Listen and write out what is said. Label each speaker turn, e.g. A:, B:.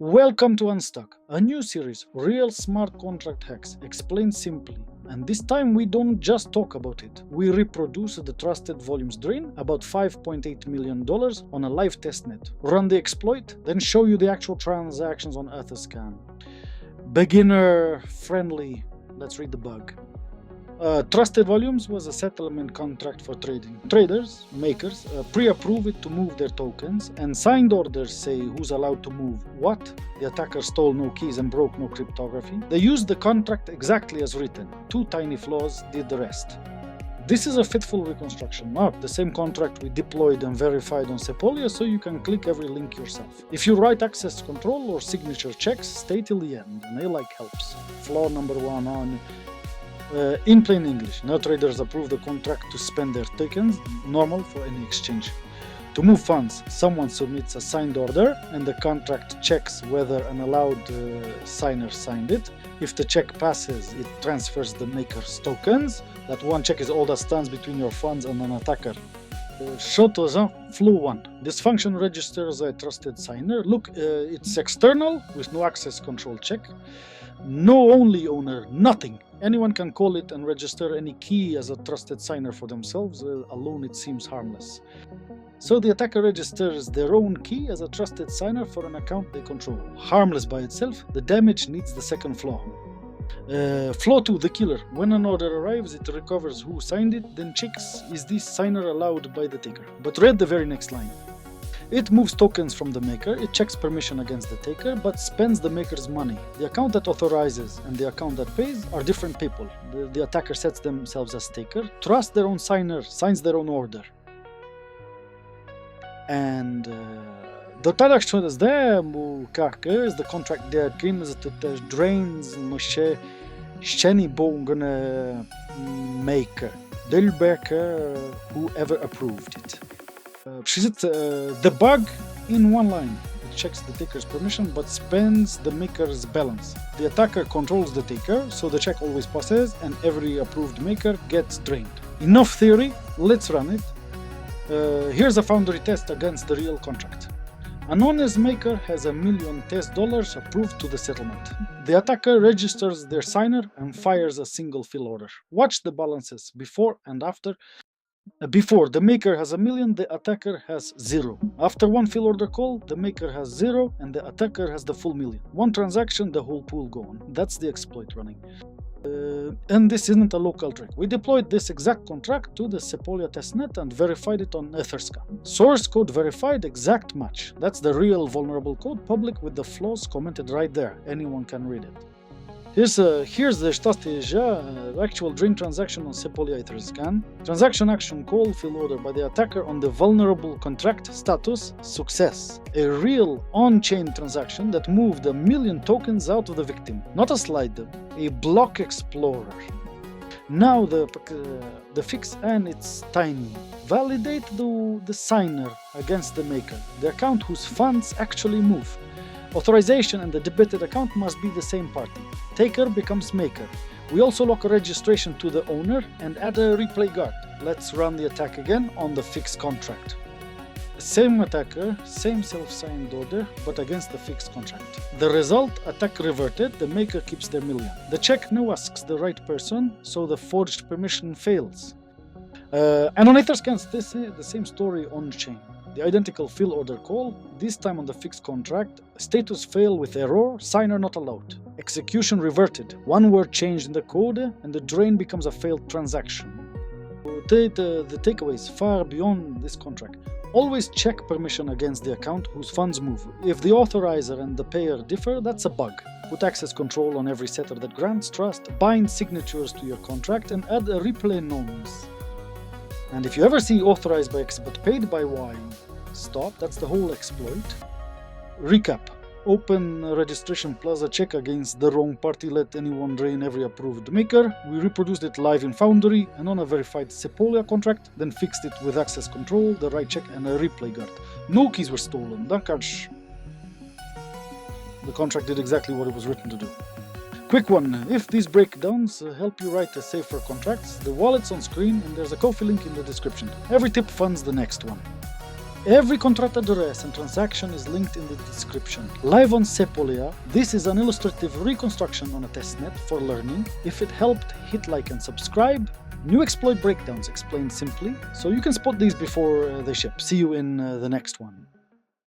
A: Welcome to Unstuck, a new series, real smart contract hacks, explained simply. And this time we don't just talk about it. We reproduce the trusted volumes drain, about $5.8 million, on a live testnet. Run the exploit, then show you the actual transactions on AtherScan. Beginner friendly. Let's read the bug. Trusted volumes was a settlement contract for trading. Traders, makers, pre-approve it to move their tokens, and signed orders say who's allowed to move what. The attacker stole no keys and broke no cryptography. They used the contract exactly as written. Two tiny flaws did the rest. This is a fitful reconstruction, not the same contract we deployed and verified on Sepolia, so you can click every link yourself. If you write access control or signature checks, stay till the end, and A-like helps. Flaw number one on in plain English, no traders approve the contract to spend their tokens, normal for any exchange. To move funds, someone submits a signed order and the contract checks whether an allowed signer signed it. If the check passes, it transfers the maker's tokens. That one check is all that stands between your funds and an attacker. Flaw 1. This function registers a trusted signer. Look, it's external with no access control check. No only owner, nothing. Anyone can call it and register any key as a trusted signer for themselves. Alone it seems harmless. So the attacker registers their own key as a trusted signer for an account they control. Harmless by itself, the damage needs the second flaw. Flaw 2, the killer. When an order arrives, it recovers who signed it, then checks is this signer allowed by the taker. But read the very next line. It moves tokens from the maker, it checks permission against the taker, but spends the maker's money. The account that authorizes and the account that pays are different people. The attacker sets themselves as taker, trusts their own signer, signs their own order. And do tak što zde mu kakr the contract there dreams to the drains no się ścieni bongene maker. Delbecker whoever approved it. The bug in one line. It checks the taker's permission but spends the maker's balance. The attacker controls the taker, so the check always passes and every approved maker gets drained. Enough theory, let's run it. Here's a foundry test against the real contract. An honest maker has $1 million test dollars approved to the settlement. The attacker registers their signer and fires a single fill order. Watch the balances before and after. Before, the maker has $1 million, the attacker has 0. After one fill order call, the maker has 0 and the attacker has the full $1 million. One transaction, the whole pool gone. That's the exploit running. And this isn't a local trick. We deployed this exact contract to the Sepolia testnet and verified it on AtherScan. Source code verified, exact match. That's the real vulnerable code, public with the flaws commented right there. Anyone can read it. Here's the actual drain transaction on Sepolia AtherScan. Transaction action call fill order by the attacker on the vulnerable contract status success. A real on-chain transaction that moved $1 million tokens out of the victim. Not a slide, a block explorer. Now the fix, and it's tiny. Validate the signer against the maker, the account whose funds actually move. Authorization and the debited account must be the same party. Taker becomes maker. We also lock a registration to the owner and add a replay guard. Let's run the attack again on the fixed contract. Same attacker, same self-signed order, but against the fixed contract. The result, attack reverted, the maker keeps their $1 million. The check now asks the right person, so the forged permission fails. And on AtherScan, this is the same story on-chain. The identical fill order call, this time on the fixed contract, status fail with error, signer not allowed. Execution reverted, one word changed in the code, and the drain becomes a failed transaction. The takeaway is far beyond this contract. Always check permission against the account whose funds move. If the authorizer and the payer differ, that's a bug. Put access control on every setter that grants trust, bind signatures to your contract, and add a replay nonce. And if you ever see authorized by X but paid by Y, stop, that's the whole exploit. Recap. Open registration plaza check against the wrong party, let anyone drain every approved maker. We reproduced it live in Foundry and on a verified Sepolia contract, then fixed it with access control, the right check and a replay guard. No keys were stolen. The contract did exactly what it was written to do. Quick one, if these breakdowns help you write a safer contracts, the wallet's on screen and there's a Ko-fi link in the description. Every tip funds the next one. Every contract address and transaction is linked in the description. Live on Sepolia, this is an illustrative reconstruction on a testnet for learning. If it helped, hit like and subscribe. New exploit breakdowns explained simply, so you can spot these before they ship. See you in the next one.